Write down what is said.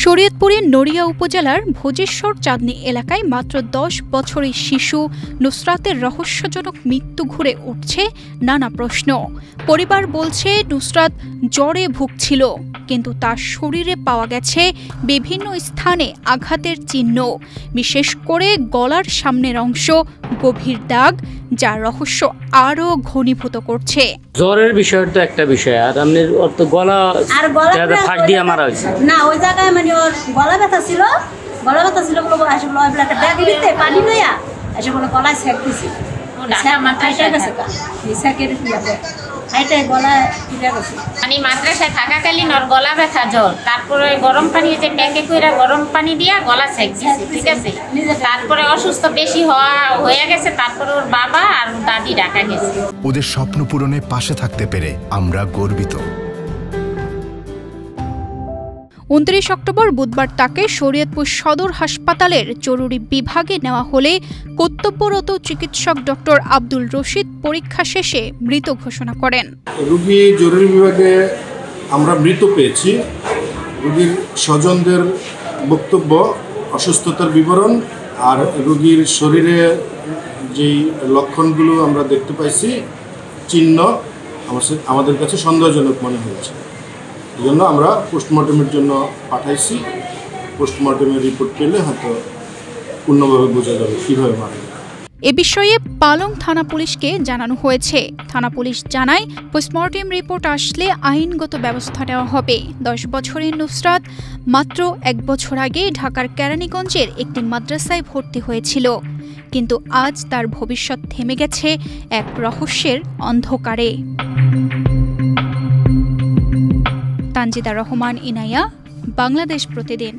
শরীয়তপুরের নড়িয়া উপজেলার ভোজেশ্বর চাঁদনী এলাকায় মাত্র 10 বছরের শিশু নুসরাতের রহস্যজনক মৃত্যু ঘুরে উঠছে নানা প্রশ্ন। পরিবার বলছে নুসরাত জ্বরে ভুগছিল, কিন্তু তার শরীরে পাওয়া গেছে বিভিন্ন স্থানে আঘাতের চিহ্ন, বিশেষ করে গলার সামনের অংশ গভীর দাগ, যা রহস্য আরো ঘনীভূত করছে। জ্বরের বিষয়টা একটা বিষয়, আর আপনার অর্থ গলা ফাঁক দিয়ে মারা হয়েছে না, ওই জায়গায় মানে ওর গলা ব্যথা ছিল বলে একটা ব্যাগ দিতে পানি লইয়া এসে বলে গলায় সেক দিছি, মাদ্রাসায় থাকাকালীন ওর গলা ব্যথা জ্বর, তারপরে গরম পানি প্যাকে করে গরম পানি দিয়া গলা সেক দিয়েছে, ঠিক আছে। তারপরে অসুস্থ বেশি হয়ে গেছে, তারপরে ওর বাবা আর দাদি ডাকা গেছে। ওদের স্বপ্ন পূরণে পাশে থাকতে পেরে আমরা গর্বিত। 29 অক্টোবর বুধবার তাকে শরীয়তপুর সদর হাসপাতালের জরুরি বিভাগে নেওয়া হলে কর্তব্যরত চিকিৎসক ডক্টর আব্দুল রশিদ পরীক্ষা শেষে মৃত ঘোষণা করেন। রোগী জরুরি বিভাগে আমরা মৃত পেয়েছি। রোগীর স্বজনদের বক্তব্য, অসুস্থতার বিবরণ আর রোগীর শরীরে যেই লক্ষণগুলো আমরা দেখতে পাইছি, চিহ্ন আমাদের কাছে সন্দেহজনক মনে হয়েছে। এই জন্য আমরা পোস্টমর্টমের জন্য পাঠাইছি। পোস্টমর্টমের রিপোর্ট পেলে হয়তো পূর্ণভাবে বোঝা যাবে কীভাবে মারা যায়। এ বিষয়ে পালং থানা পুলিশকে জানানো হয়েছে। থানা পুলিশ জানায়, পোস্টমর্টেম রিপোর্ট আসলে আইনগত ব্যবস্থা নেওয়া হবে। 10 বছরের নুসরাত মাত্র 1 বছর আগে ঢাকার কেরানীগঞ্জের একটি মাদ্রাসায় ভর্তি হয়েছিল, কিন্তু আজ তার ভবিষ্যৎ থেমে গেছে এক রহস্যের অন্ধকারে। তানজিদা রহমান, ইনায়া, বাংলাদেশ প্রতিদিন।